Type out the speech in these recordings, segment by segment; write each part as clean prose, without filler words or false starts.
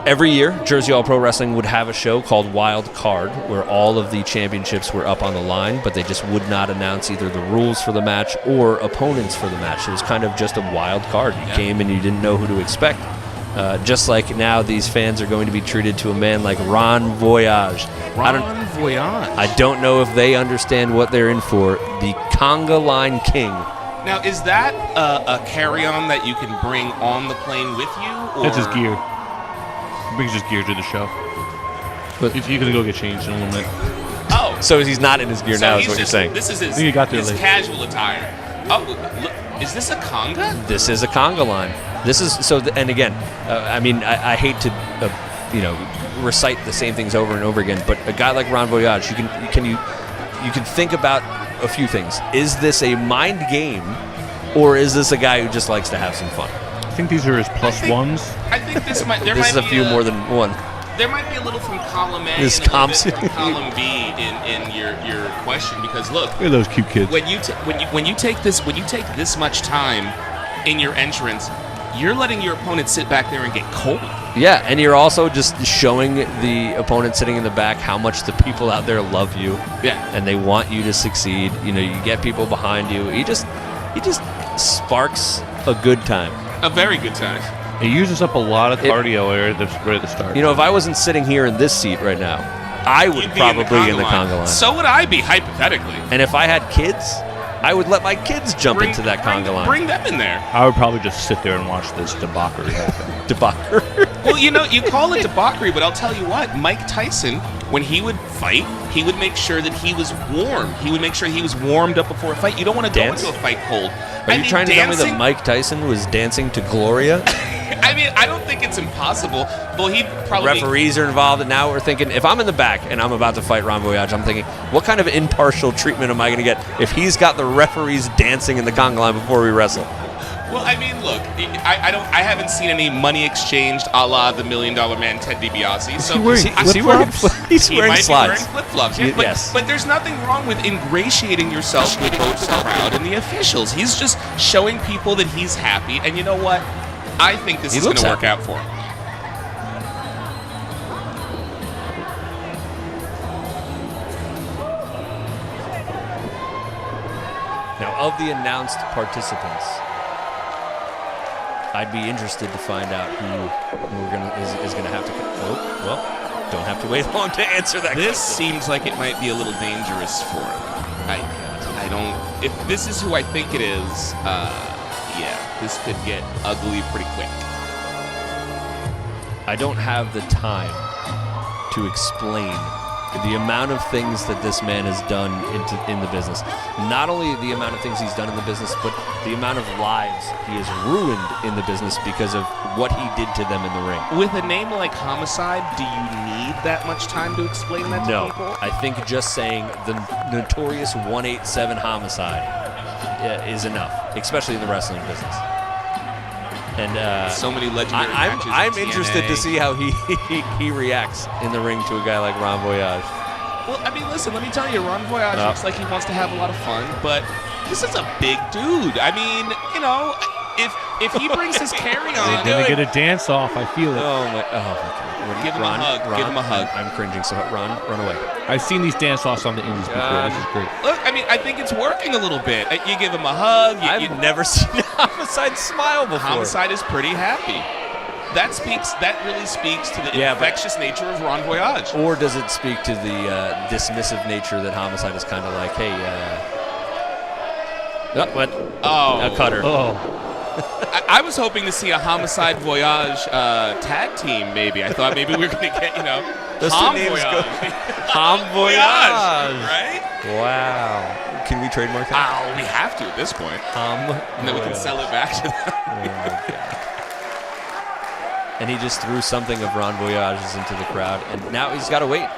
every year, Jersey All Pro Wrestling would have a show called Wildcard, where all of the championships were up on the line, but they just would not announce either the rules for the match or opponents for the match. It was kind of just a wild card. You came and you didn't know who to expect. Just like now, these fans are going to be treated to a man like Ron Voyage. Voyage. I don't know if they understand what they're in for. The Conga Line King. Now, is that a carry-on that you can bring on the plane with you? Or? That's his gear. He brings his gear to the show. But you can go get changed in a little minute. Oh. So he's not in his gear now, is what you're saying. This is I think he got there his late. casual attire. Oh, look, is this a conga? This is a Conga Line. This is so, and again, I mean, I hate to, recite the same things over and over again. But a guy like Ron Voyage, you can think about a few things. Is this a mind game, or is this a guy who just likes to have some fun? I think these are his plus ones. I think this might. This is a few more than one. There might be a little from column A This and a little comps- bit from column B in your question, because look at those cute kids. When you take this much time in your entrance, you're letting your opponent sit back there and get cold. Yeah, and you're also just showing the opponent sitting in the back how much the people out there love you. Yeah, and they want you to succeed. You know, you get people behind you. He just sparks a good time. A very good time. It uses up a lot of cardio right at the start. You know, if I wasn't sitting here in this seat right now, I would probably be in the conga line. So would I be, hypothetically. And if I had kids, I would let my kids jump into that conga line. Bring them in there. I would probably just sit there and watch this debauchery happen. Debauchery? Well, you call it debauchery, but I'll tell you what, Mike Tyson, when he would fight, he would make sure that he was warm. He would make sure he was warmed up before a fight. You don't want to go into a fight cold. Are you trying to tell me that Mike Tyson was dancing to Gloria? I mean, I don't think it's impossible. Well, he'd probably referees are involved, and now we're thinking, if I'm in the back and I'm about to fight Ron Voyage, I'm thinking, what kind of impartial treatment am I going to get if he's got the referees dancing in the conga line before we wrestle? Well, I mean, look, I haven't seen any money exchanged a la the $1 Million Man Ted DiBiase. So he's wearing slides. Flip-flops. Yeah, yes. But there's nothing wrong with ingratiating yourself with both the crowd and the officials. He's just showing people that he's happy, and you know what? I think this is going to work out for him. Now, of the announced participants, I'd be interested to find out who is going to have to. Oh, well, don't have to wait long to answer that. This seems like it might be a little dangerous for him. I don't. If this is who I think it is, yeah, this could get ugly pretty quick. I don't have the time to explain the amount of things that this man has done in the business. Not only the amount of things he's done in the business, but the amount of lives he has ruined in the business because of what he did to them in the ring. With a name like Homicide, do you need that much time to explain that to people? I think just saying the notorious 187 Homicide is enough, especially in the wrestling business. And so many legendary matches. I'm interested to see how he reacts in the ring to a guy like Ron Voyage. Well, I mean, listen, let me tell you, Ron Voyage looks like he wants to have a lot of fun, but this is a big dude. I mean, you know, if he brings his carry-on... They're going to get a dance-off, I feel it. Oh, my God. Give him a hug. Ron, give him a hug. I'm cringing, so run away. I've seen these dance-offs on the indies before. This is great. Look, I mean, I think it's working a little bit. You give him a hug. I've never seen Homicide smile before. Homicide is pretty happy. That really speaks to the infectious nature of Ron Voyage. Or does it speak to the dismissive nature that Homicide is kind of like, hey, what? Oh. A cutter. Oh. I was hoping to see a Homicide Voyage tag team, maybe. I thought maybe we were going to get, those Hom two names Voyage. go. Hom Voyage. Right? Wow. Can we trademark that? Oh, we have to at this point. Hom And then we can sell it back to them. Oh, my God. And he just threw something of Ron Voyage's into the crowd, and now he's got to wait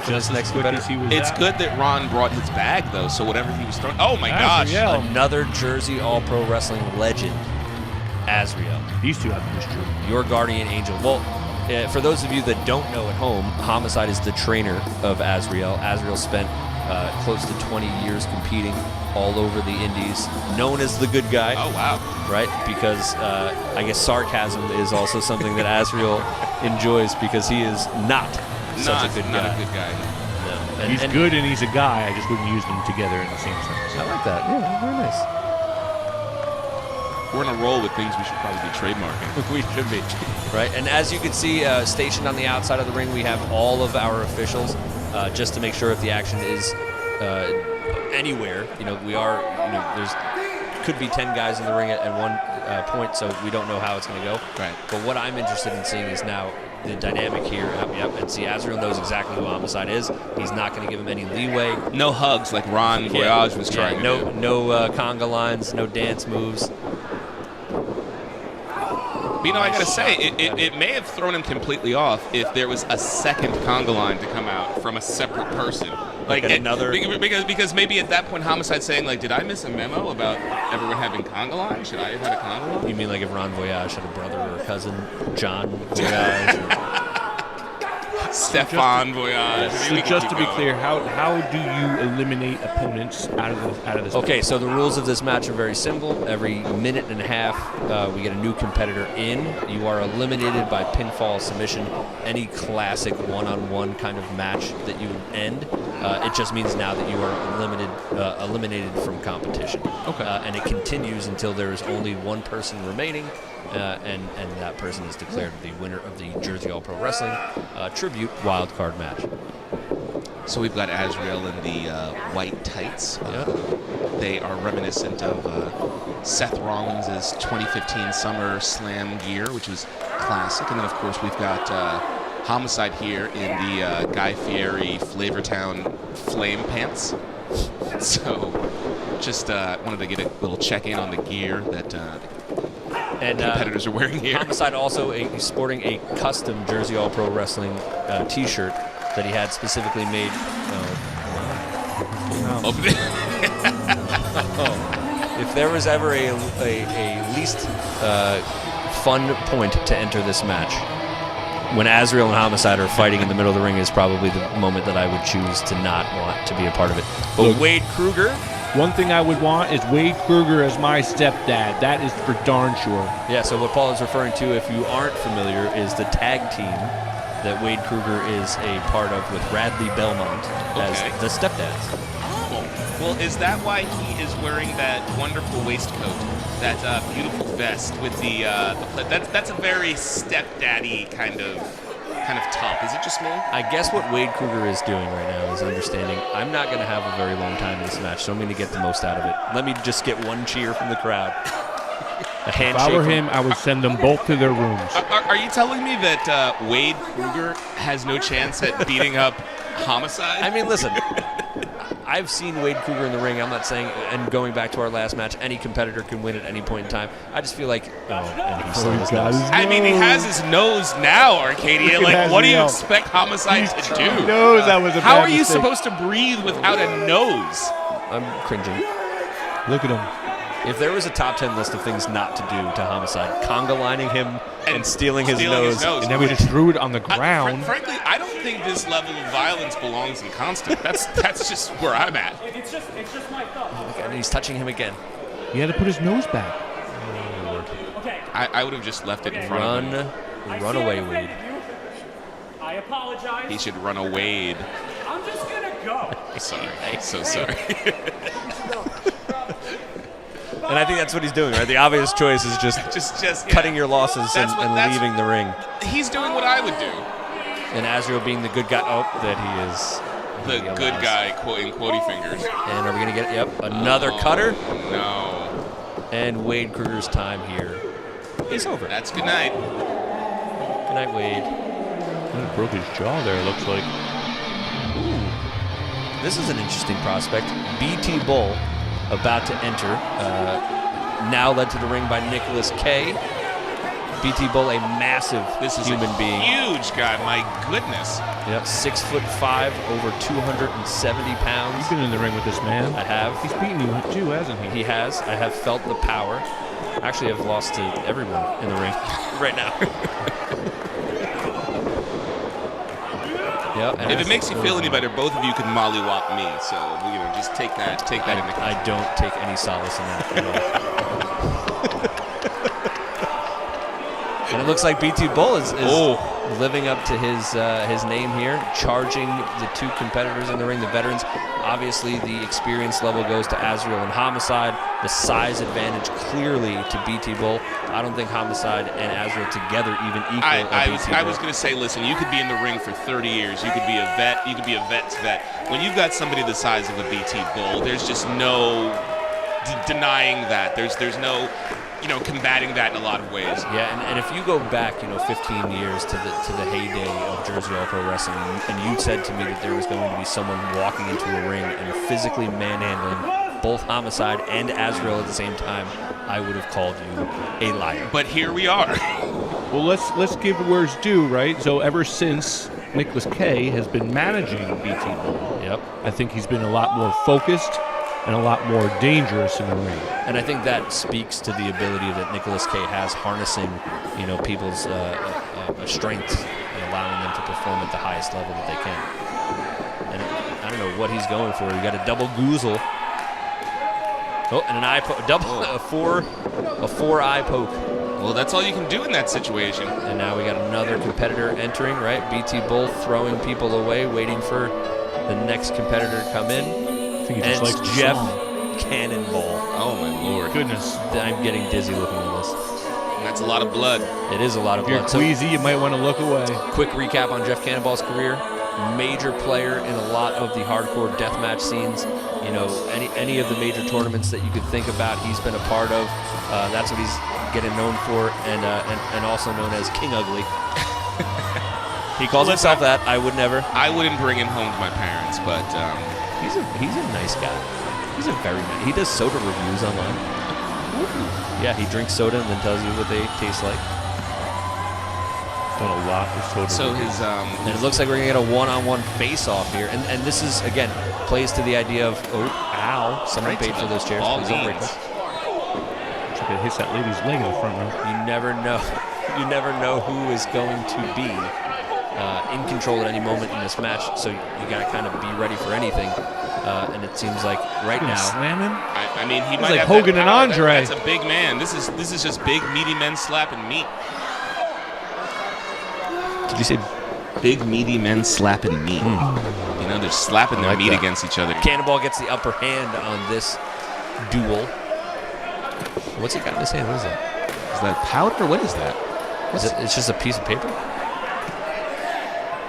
for this next competitor. It's good that Ron brought his bag, though, so whatever he was throwing... Oh, my gosh. Another Jersey All-Pro Wrestling legend, Azrieal. These two have history. Your guardian angel. Well, for those of you that don't know at home, Homicide is the trainer of Azrieal. Azrieal spent close to 20 years competing all over the indies, known as the good guy. Oh, wow. Right? Because I guess sarcasm is also something that Azrieal enjoys because he is not such a good Not guy. a good guy. No. He's good and he's a guy. I just wouldn't use them together in the same sentence. I like that. Yeah, very nice. We're in a roll with things we should probably be trademarking. We should be. Right? And as you can see, stationed on the outside of the ring, we have all of our officials just to make sure if the action is anywhere. We are, there's could be 10 guys in the ring at one point, so we don't know how it's going to go. Right. But what I'm interested in seeing is now the dynamic here. And see, Azrieal knows exactly who Homicide is. He's not going to give him any leeway. No hugs like Ron Voyage was trying to do. No conga lines, no dance moves. But, I got to say, it may have thrown him completely off if there was a second conga line to come out from a separate person. Another... Because maybe at that point Homicide's saying, did I miss a memo about everyone having conga line? Should I have had a conga line? You mean like if Ron Voyage had a brother or a cousin, John Voyage? Stefan Voyage. So just to be clear, how do you eliminate opponents out of this? Okay, so the rules of this match are very simple. Every minute and a half, we get a new competitor in. You are eliminated by pinfall submission. Any classic one-on-one kind of match that you end, it just means now that you are eliminated from competition. Okay. And it continues until there is only one person remaining. And that person is declared the winner of the Azrieal Pro Wrestling Tribute Wildcard match. So we've got Azrieal in the white tights. They are reminiscent of Seth Rollins' 2015 Summer Slam gear, which was classic. And then, of course, we've got Homicide here in the Guy Fieri Flavortown Flame pants. So just wanted to get a little check-in on the gear that competitors are wearing here. Homicide also sporting a custom Azrieal Pro Wrestling T-shirt that he had specifically made. If there was ever a least fun point to enter this match, when Azrieal and Homicide are fighting in the middle of the ring is probably the moment that I would choose to not want to be a part of it. But Look, Wade Krueger. One thing I would want is Wade Krueger as my stepdad. That is for darn sure. Yeah, so what Paul is referring to, if you aren't familiar, is the tag team that Wade Krueger is a part of with Radley Belmont as the stepdads. Oh, well, is that why he is wearing that wonderful waistcoat, that beautiful vest with the that's a very stepdaddy kind of top. Is it just me? I guess what Wade Krueger is doing right now is understanding I'm not going to have a very long time in this match, so I'm going to get the most out of it. Let me just get one cheer from the crowd. A handshake. If I were him, I would send them both to their rooms. Are you telling me that Wade Krueger has no chance at beating up Homicide? I mean, listen. I've seen Wade Krueger in the ring. I'm not saying, and going back to our last match, any competitor can win at any point in time. I just feel like, and he still has nose. I mean, he has his nose now, Arcadia. Like, what do you expect Homicide to do? Knows that was a How bad are you mistake. supposed to breathe without a nose? I'm cringing. Look at him. If there was a top 10 list of things not to do to Homicide, conga lining him and stealing his nose. And then we just threw it on the ground. Frankly, I don't think this level of violence belongs in Constant. That's just where I'm at. It's just my thought. And he's touching him again. He had to put his nose back. Oh, Lord. Okay. I would have just left it in front of him. Run away, Wade. I apologize. He should run away. I'm just gonna go. Sorry. So sorry. And I think that's what he's doing, right? The obvious choice is just cutting your losses and leaving the ring. He's doing what I would do. And Azrieal being the good guy. Oh, that he is. The good guy, quoting quotey fingers. And are we going to get, another cutter? No. And Wade Krueger's time here is over. That's good night. Good night, Wade. Broke his jaw there, it looks like. Ooh. This is an interesting prospect. BT Bull about to enter. Now led to the ring by Nicholas Kaye. BT Bull, a massive human being. Huge guy, my goodness. Yep, 6'5", over 270 pounds. You've been in the ring with this man. I have. He's beaten you too, hasn't he? He has. I have felt the power. Actually, I've lost to everyone in the ring right now. Yep. And If it makes you feel any better, both of you can mollywop me. So just take that into consideration. I don't take any solace in that at all. And it looks like BT Bull is living up to his name here, charging the two competitors in the ring, the veterans. Obviously, the experience level goes to Azrieal and Homicide. The size advantage clearly to BT Bull. I don't think Homicide and Azrieal together even equal I was going to say, listen, you could be in the ring for 30 years. You could be a vet. You could be a vet's vet. When you've got somebody the size of a BT Bull, there's just no denying that. There's no combating that in a lot of ways. Yeah, and if you go back, 15 years to the heyday of Jersey All Pro Wrestling, and you said to me that there was going to be someone walking into a ring and physically manhandling both Homicide and Azrieal at the same time, I would have called you a liar. But here we are. Well, let's give where it's due, right? So ever since Nicholas Kaye has been managing BT Bull, Yep. I think he's been a lot more focused and a lot more dangerous in the ring. And I think that speaks to the ability that Nicholas Kaye has harnessing, people's strength and allowing them to perform at the highest level that they can. And I don't know what he's going for. You got a double goozle. Oh, and an eye poke. A four eye poke. Well, that's all you can do in that situation. And now we got another competitor entering, right? BT Bull throwing people away, waiting for the next competitor to come in. I think he And just likes it's the Jeff song. Cannonball. Oh, my Lord. Goodness. I'm getting dizzy looking at this. That's a lot of blood. It is a lot of If you're blood. So, queasy, you might want to look away. quick recap on Jeff Cannonball's career. Major player in a lot of the hardcore deathmatch scenes. Any of the major tournaments that you could think about, he's been a part of. That's what he's getting known for, and also known as King Ugly. He calls himself that. I would never. I wouldn't bring him home to my parents, but He's a nice guy. He's a very nice. He does soda reviews online. Yeah, he drinks soda and then tells you what they taste like. Done a lot with soda. so his And it looks like we're gonna get a one-on-one face-off here, and this is again plays to the idea of ow, someone Right paid to for the those chairs. ball Please don't break beans. them. Looks like it hits that lady's leg in the front row. You never know. You never know who is going to be in control at any moment in this match. So you got to kind of be ready for anything. And it seems like right now. Slamming? I mean, he might like have Hogan that and power. Andre. That's a big man. This is just big, meaty men slapping meat. Did you say Big, meaty men slapping meat. They're slapping their like meat that. against each other. Cannonball gets the upper hand on this duel? What's he got in his hand? What is that? Is that powder? What is that? It's just a piece of paper?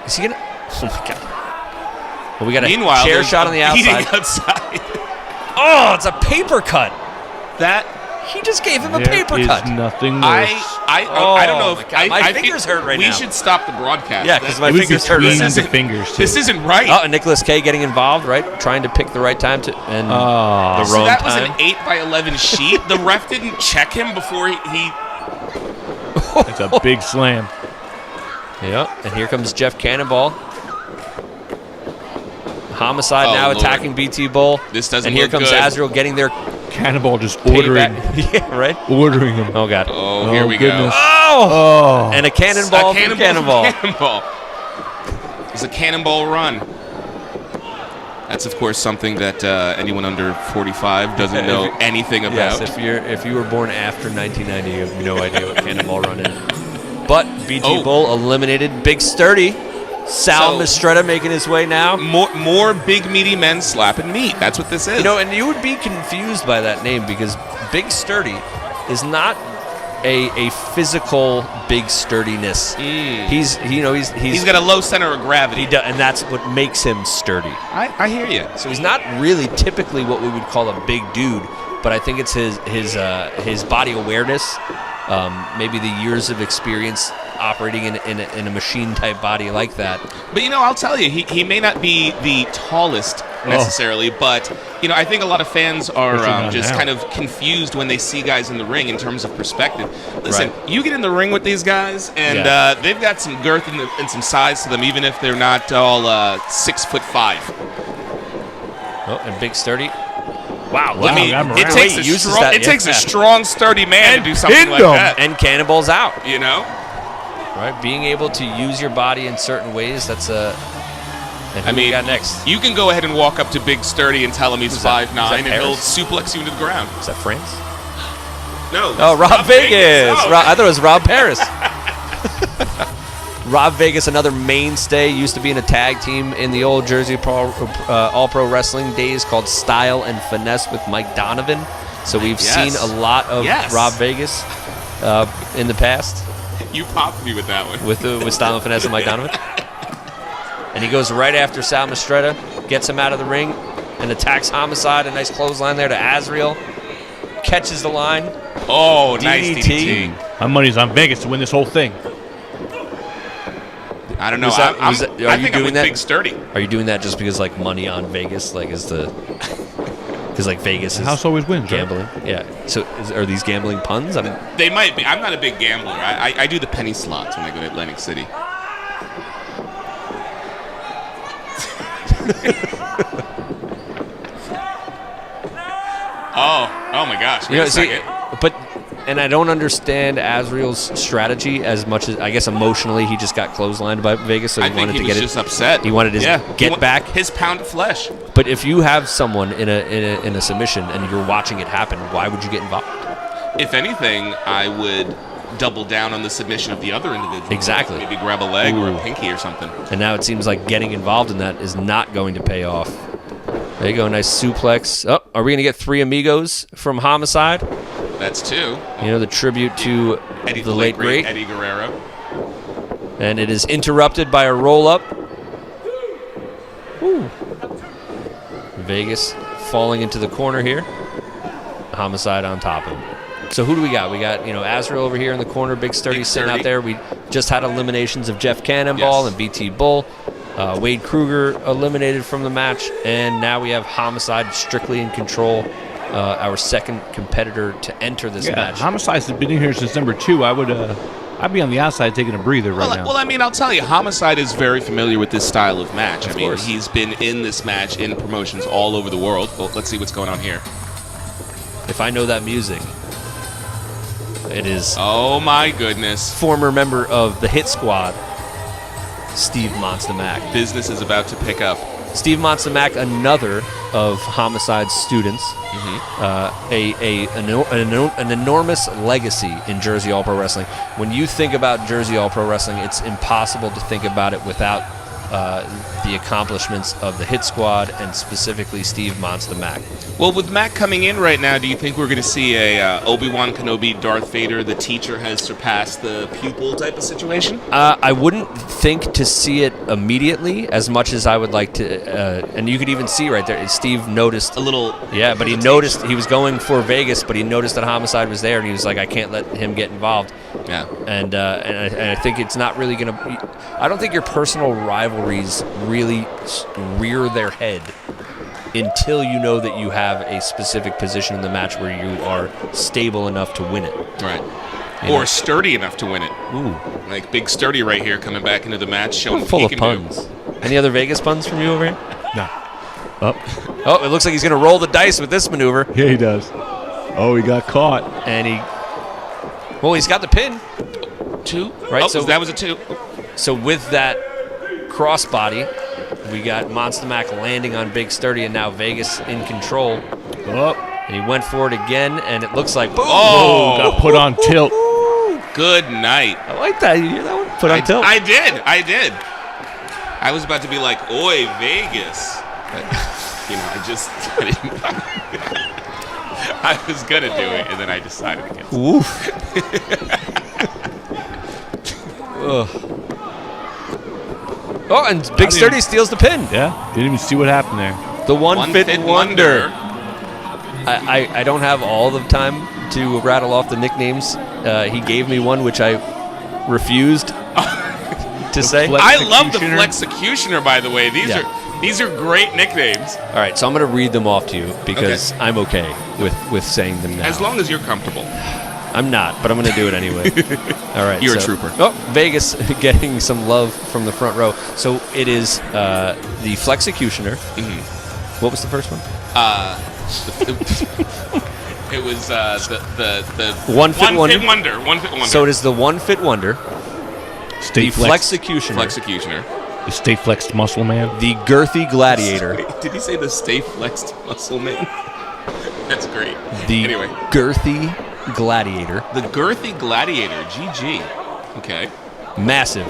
Is he gonna? Oh my god! Well, we got a Meanwhile, chair there's shot a on the beating outside. outside. Oh, it's a paper cut. That He just gave him a There paper is cut. nothing I worse. don't know my if God, my I fingers feel, hurt right we now. should stop the broadcast. Yeah, because my It was fingers hurt between right the now. fingers, too. This isn't right. Oh, and Nicholas Kaye getting involved, right? Trying to pick the right time to and the So wrong that was time. an 8x11 sheet. The ref didn't check him before he It's a big slam. Yeah, and here comes Jeff Cannonball. Homicide Oh, now Lord. attacking BT Bull. This doesn't And here look comes good. Azrieal getting their Cannonball just ordering payback. Yeah, right? ordering him. Oh, God. Oh, here we goodness. go. Oh! Oh. And a cannonball from Cannonball. Cannonball. It's a cannonball run. That's, of course, something that anyone under 45 doesn't know anything about. Yes, if you were born after 1990, you have no idea what Cannonball Run is. But BT Bull eliminated Big Sturdy. Sal So- Mistretta making his way now. More big, meaty men slapping meat. That's what this is. And you would be confused by that name because Big Sturdy is not a physical big sturdiness. He's got a low center of gravity. and that's what makes him sturdy. I hear you. So he's not really typically what we would call a big dude, but I think it's his body awareness, maybe the years of experience operating in a machine type body like that. But I'll tell you, he may not be the tallest necessarily, but I think a lot of fans are just kind of confused when they see guys in the ring in terms of perspective. Listen, you get in the ring with these guys, and they've got some girth and some size to them, even if they're not all 6'5". Oh, and Big Sturdy. Wow, Wow, it takes a strong, sturdy man to do something like that. And Cannonball's out. You know? Right, being able to use your body in certain ways, that's And I who we mean, got next? you can go ahead and walk up to Big Sturdy and tell him he's Who's that? 5'9", Is that and he'll Paris? suplex you into the ground. Is that France? No. Oh, Rob Vegas. Oh. I thought it was Rob Paris. Rob Vegas, another mainstay, used to be in a tag team in the old Jersey All-Pro Wrestling days called Style and Finesse with Mike Donovan. So we've seen a lot of Rob Vegas in the past. You popped me with that one. With Style and Finesse and Mike Donovan. And he goes right after Sal Mistretta, gets him out of the ring, and attacks Homicide. A nice clothesline there to Azrieal. Catches the line. Oh, nice DDT. My money's on Vegas to win this whole thing. I don't know. I think I'm with Big Sturdy. Are you doing that just because like money on Vegas, like is the because like Vegas is The house always wins, right? gambling? Yeah. So are these gambling puns? I mean, They might be. I'm not a big gambler. I do the penny slots when I go to Atlantic City. Oh my gosh. Wait a second. And I don't understand Azriel's strategy as much as I guess emotionally he just got clotheslined by Vegas, so he wanted to get it. He was just upset. He wanted to get back his pound of flesh. But if you have someone in a submission and you're watching it happen, why would you get involved? If anything, I would double down on the submission of the other individual. Exactly. Maybe grab a leg or a pinky or something. And now it seems like getting involved in that is not going to pay off. There you go, nice suplex. Oh, are we going to get 3 amigos from Homicide? That's 2. You know, the tribute to the late great Eddie Guerrero. And it is interrupted by a roll-up. Woo. Vegas falling into the corner here. Homicide on top of him. So who do we got? We got, Azrieal over here in the corner, Big Sturdy sitting out there. We just had eliminations of Jeff Cannonball and BT Bull. Wade Krueger eliminated from the match. And now we have Homicide strictly in control. Our second competitor to enter this match. Homicide's been in here since number 2. I'd be on the outside taking a breather right now. Well, I mean, I'll tell you, Homicide is very familiar with this style of match. Of course. He's been in this match in promotions all over the world. Well, let's see what's going on here. If I know that music, it is Oh my goodness. former member of the Hit Squad, Steve Monsta Mack. Business is about to pick up. Steve Monsta Mack, another of Homicide's students, an enormous legacy in Jersey All Pro Wrestling. When you think about Jersey All Pro Wrestling, it's impossible to think about it without the accomplishments of the Hit Squad and specifically Steve Monsta Mack. Well, with Mack coming in right now, do you think we're going to see a Obi-Wan Kenobi, Darth Vader, the teacher has surpassed the pupil type of situation? I wouldn't think to see it immediately as much as I would like to. And you could even see right there, Steve noticed A little. Yeah, but he noticed he was going for Vegas, but he noticed that Homicide was there, and he was like, I can't let him get involved. Yeah. And I think it's not really going to. I don't think your personal rivalries really rear their head until you know that you have a specific position in the match where you are stable enough to win it. Right. You Or know? sturdy enough to win it. Ooh, Like Big Sturdy right here coming back into the match, showing full what of he can puns. Any other Vegas puns from you over here? No. Oh, it looks like he's going to roll the dice with this maneuver. Yeah, he does. Oh, he got caught. And he's got the pin. do. 2? Right, Oh, so- that was a 2. So with that crossbody, we got Monsta Mack landing on Big Sturdy, and now Vegas in control. Oh, And he went for it again, and it looks like boom. Oh, got put on tilt. good night. I like that. You hear that one? Put on tilt. I did. I was about to be like, oi, Vegas. But, I didn't. I was going to do it, and then I decided against it. Woof. Ugh. Oh, and Big Sturdy steals the pin. Yeah, didn't even see what happened there. The one fit wonder. wonder. I don't have all the time to rattle off the nicknames. He gave me one which I refused to say. I love the Flexecutioner, by the way. These are great nicknames. All right, so I'm going to read them off to you because I'm okay with saying them now. As long as you're comfortable. I'm not, but I'm going to do it anyway. All right. You're a trooper. Oh, Vegas getting some love from the front row. So it is the Flexecutioner. Mm-hmm. What was the first one? It was the One Fit Wonder. One Fit Wonder. So it is the One Fit Wonder, Stay the Flexecutioner, Flexecutioner. The Stay Flexed Muscle Man. The girthy gladiator. Wait, did he say the Stay Flexed Muscle Man? That's great. The Anyway. girthy gladiator. The girthy gladiator, GG. Okay. Massive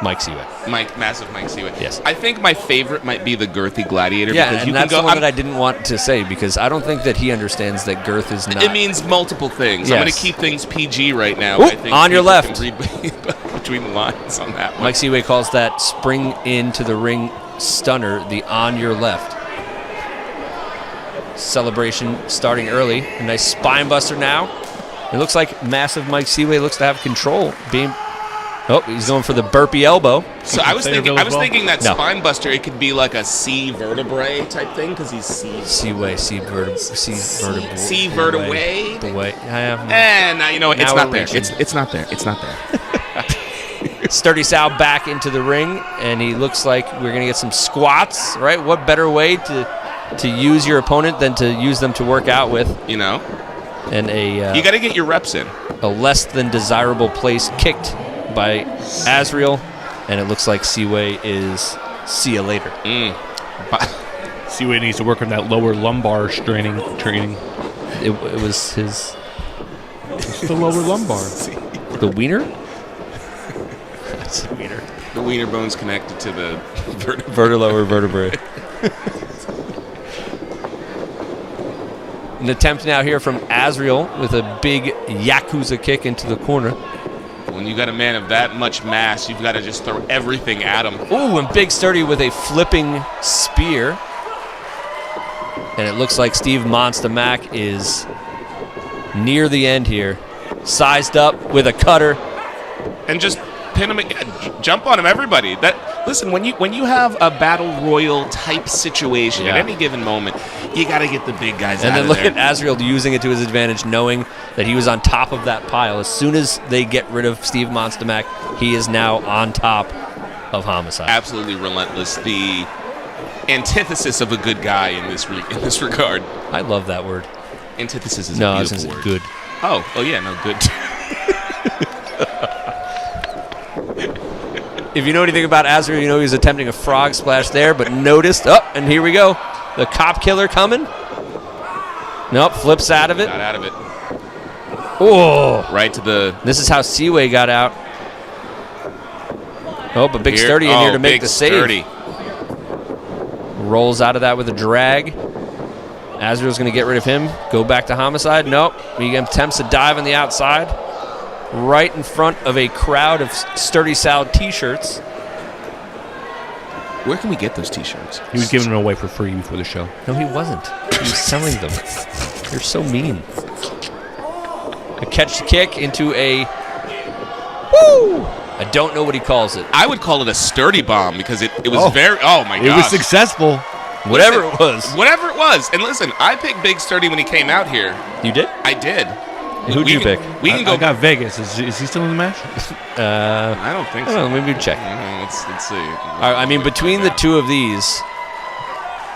Mike Seaway. Massive Mike Seaway. Yes. I think my favorite might be the girthy gladiator. Yeah, because and you that's can go, the one that I didn't want to say because I don't think that he understands that girth is not. It means multiple things. I'm going Yes. to keep things PG right now. Oop, I think on your people left. can read between the lines on that one. Mike Seaway calls that spring into the ring stunner the on your left. Celebration starting early. A nice spine buster now. It looks like massive Mike Seaway looks to have control. He's going for the burpee elbow. So I was thinking that No. spine buster, it could be like a C vertebrae type thing because he's Seaway, C vertebrae. C vertebrae. The way. And you know what? It's Now not we're there. reaching. It's not there. It's not there. Sturdy Sal back into the ring, and he looks like we're going to get some squats, right? What better way to use your opponent than to use them to work out with? You know, And you got to get your reps in. a less than desirable place kicked by Azrieal, and it looks like Seaway is see you later. Seaway needs to work on that lower lumbar training. It was his It's the lower lumbar. the wiener. That's a wiener. The wiener bone's connected to the vertebrae. Vertilower vertebrae. An attempt now here from Azrieal with a big Yakuza kick into the corner. When you got a man of that much mass, you've got to just throw everything at him. Ooh, and Big Sturdy with a flipping spear. And it looks like Steve Monsta Mack is near the end here. Sized up with a cutter. And just pin him, jump on him, everybody. Listen, when you have a battle royal type situation at any given moment, you got to get the big guys out And then of look there. at Azrieal using it to his advantage, knowing that he was on top of that pile. As soon as they get rid of Steve Monsta Mack, he is now on top of Homicide. Absolutely relentless. The antithesis of a good guy in this regard. I love that word. Antithesis is No, a I was beautiful gonna word. say good. Oh yeah, no, good. If you know anything about Azrieal, you know he's attempting a frog splash there, but noticed. And here we go. The cop killer coming. Nope, flips out of it. Got out of it. Oh, Right to the. this is how Seaway got out. Oh, but Big Here. Sturdy in here to Oh, make big the save. Sturdy. Rolls out of that with a drag. Azrael's going to get rid of him. Go back to Homicide. Nope. He attempts to dive on the outside. Right in front of a crowd of Sturdy Sal t-shirts. Where can we get those T-shirts? He was giving them away for free before the show. No, he wasn't. He was selling them. You're so mean. A catch the kick into a... Woo! I don't know what he calls it. I would call it a sturdy bomb because it was very. Oh my It gosh. was successful. Whatever it was. Whatever it was. And listen, I picked Big Sturdy when he came out here. You did? I did. Who'd you pick? We can go. I got Vegas. Is he still in the match? I don't think I so. don't know. Maybe check. Let's see. I mean, between the two of these,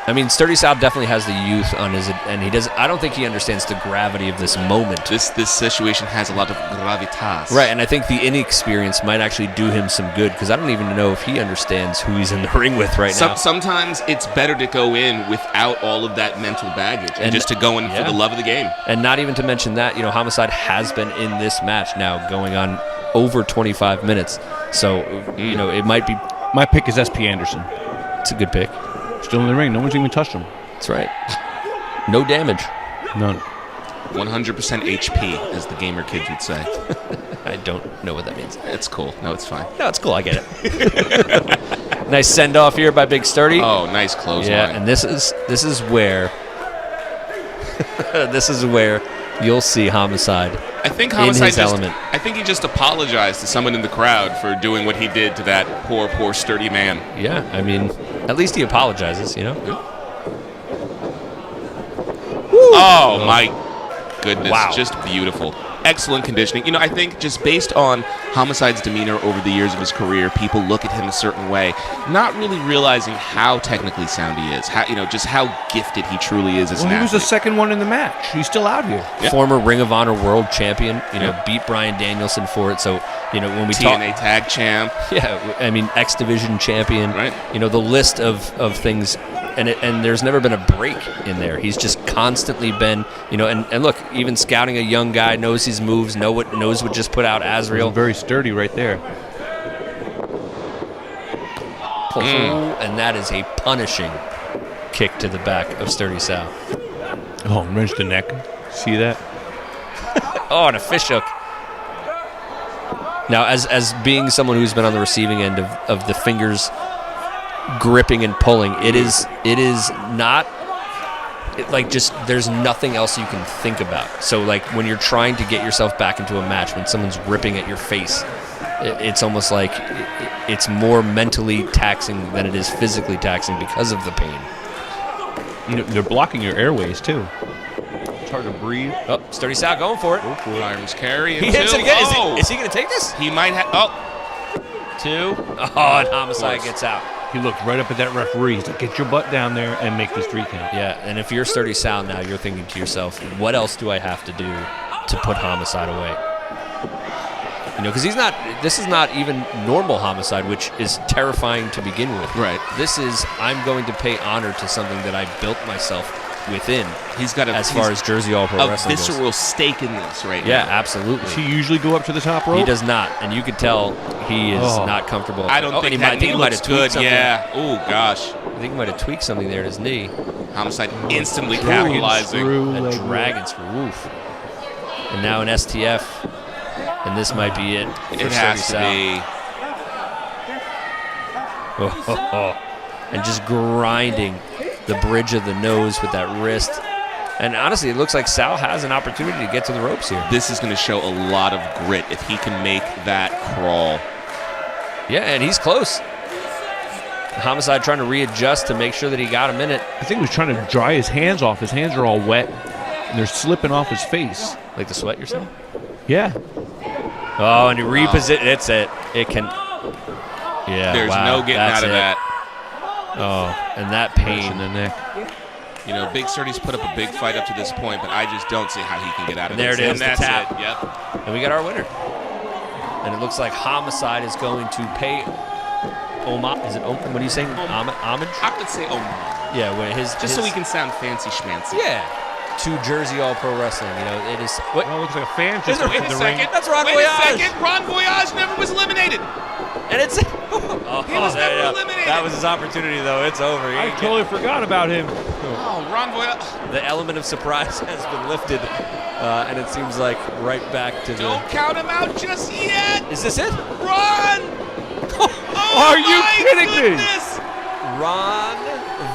I mean, Sturdy Sal definitely has the youth on his, and he does. I don't think he understands the gravity of this moment. This situation has a lot of gravitas. Right, and I think the inexperience might actually do him some good because I don't even know if he understands who he's in the ring with right now. Sometimes it's better to go in without all of that mental baggage and just to go in for the love of the game. And not even to mention that, Homicide has been in this match now going on over 25 minutes. So, it might be. My pick is SP Anderson. It's a good pick. Still in the ring. No one's even touched him. That's right. No damage. None. 100% HP, as the gamer kids would say. I don't know what that means. It's cool. No, it's fine. No, it's cool. I get it. Nice send off here by Big Sturdy. Oh, nice clothesline. Yeah, and this is where you'll see Homicide. I think in Homicide his element. I think he just apologized to someone in the crowd for doing what he did to that poor sturdy man. Yeah, I mean, at least he apologizes, Oh my goodness, Wow. just beautiful. excellent conditioning. You know, I think just based on Homicide's demeanor over the years of his career, people look at him a certain way, not really realizing how technically sound he is, how, you know, just how gifted he truly is as an He was the athlete. second one in the match. He's still out here. Yeah. Former Ring of Honor World Champion, you know, Yeah. beat Bryan Danielson for it. So, you know, when we talk, TNA Tag Champ. yeah, I mean, X Division champion. Right. You know, the list of things, and there's never been a break in there. He's just constantly been, you know, and look, even scouting a young guy, knows his moves, knows what just put out Azrieal. Very sturdy right there. And that is a punishing kick to the back of Sturdy Sal. Oh, wrench the neck. See that? Oh, and a fish hook. Now, as being someone who's been on the receiving end of the fingers gripping and pulling, it is not like just there's nothing else you can think about. So like when you're trying to get yourself back into a match, when someone's ripping at your face, it's almost like it's more mentally taxing than it is physically taxing because of the pain. You know, they're blocking your airways too. It's hard to breathe. Oh, Sturdy Sal going for it. Irish carry. He hits it again. Oh. Is he going to take this? He might have. Oh. 2. Oh, and Homicide gets out. He looked right up at that referee. He's like, get your butt down there and make this 3 count. Yeah, and if you're Sturdy Sal now, you're thinking to yourself, what else do I have to do to put Homicide away? You know, because this is not even normal Homicide, which is terrifying to begin with. Right. This is, I'm going to pay honor to something that I built myself within. He's got as far as Jersey All Pro a Wrestling goes. visceral stake in this right Yeah, now. absolutely. Does he usually go up to the top rope? He does not, and you could tell he is not comfortable. I don't think that knee looks good. Yeah. Oh, gosh. I think he might have tweaked something there in his knee. Homicide instantly capitalizing. A dragon screw. Oof. And now an STF, and this might be it. It has to be. And just grinding the bridge of the nose with that wrist. And honestly, it looks like Sal has an opportunity to get to the ropes here. This is going to show a lot of grit if he can make that crawl. Yeah, and he's close. Homicide trying to readjust to make sure that he got him in it. I think he was trying to dry his hands off. His hands are all wet, and they're slipping off his face. Like the sweat you're saying? Yeah. Oh, and he repositions. It's it. It can. Yeah, There's wow, no getting that's out of it. that. Oh, and that pain in the neck. You know, Big Sturdy's put up a big fight up to this point, but I just don't see how he can get out of There this. it is, And the that's tap. it. Yep. And we got our winner. And it looks like Homicide is going to pay What are you saying? Homage? I would say Yeah, where just so we can sound fancy schmancy. Yeah. To Jersey All Pro Wrestling. You know, it is. What? Well, it looks like a fan just Wait in a the ring. second. That's Ron Wait Voyage. a second. Ron Voyage never was eliminated. And it's. He was never eliminated. That was his opportunity, though. It's over. I totally forgot about him. Oh, Ron Voyage. The element of surprise has been lifted, and it seems like right back to Don't count him out just yet. Is this it? Ron. Are you kidding me? Ron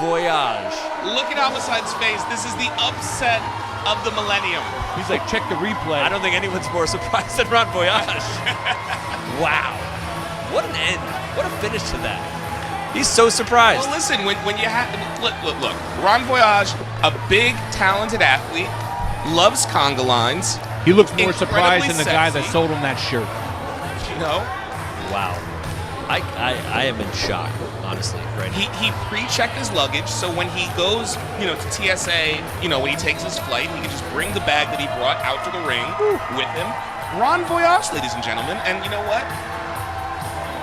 Voyage. Look at Homicide's face. This is the upset of the millennium. He's like, check the replay. I don't think anyone's more surprised than Ron Voyage. Wow. What an end. What a finish to that. He's so surprised. Well, listen, when you have look. Ron Voyage, a big, talented athlete, loves conga lines. He looks more Incredibly surprised than the guy that sexy. sold him that shirt. You know, Wow. I am in shock, honestly, right now. he pre-checked his luggage, so when he goes, to TSA, when he takes his flight, he can just bring the bag that he brought out to the ring with him. Ron Voyage, ladies and gentlemen, and you know what?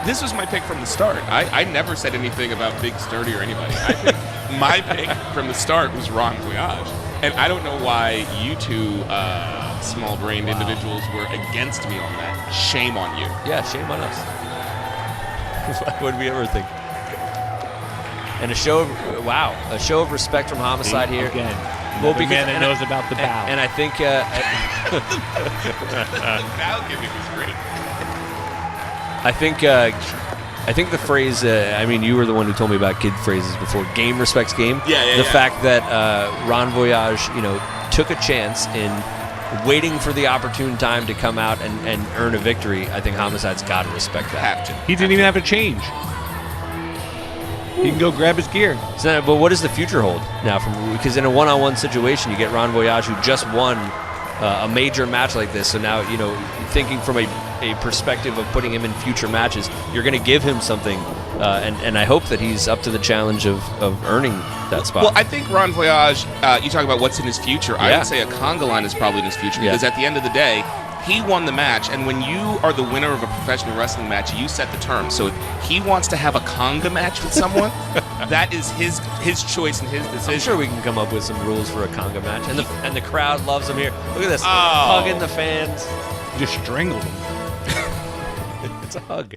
This was my pick from the start. I never said anything about Big Sturdy or anybody. My pick from the start was Ron Voyage. And I don't know why you two small-brained individuals were against me on that. Shame on you. Yeah, shame on us. What would we ever think? And a show of respect from Homicide here. Again. Well, The man that and knows about the bow. And I think The bow giving was great. I think the phrase, you were the one who told me about kid phrases before. Game respects game. Yeah. The fact that Ron Voyage, took a chance in waiting for the opportune time to come out and earn a victory, I think Homicide's got to respect that. Have to. He didn't even have to change. He can go grab his gear. So, but what does the future hold now? Because in a one-on-one situation, you get Ron Voyage, who just won a major match like this. So now, thinking from a perspective of putting him in future matches, you're going to give him something, and I hope that he's up to the challenge of earning that spot. Well, I think Ron Voyage, you talk about what's in his future. I Yeah. would say a conga line is probably in his future Yeah. because at the end of the day, he won the match, and when you are the winner of a professional wrestling match, you set the terms. So if he wants to have a conga match with someone, that is his choice and his decision. I'm sure we can come up with some rules for a conga match, and the crowd loves him here. Look at this, Oh. hugging the fans. Just strangled him. It's a hug.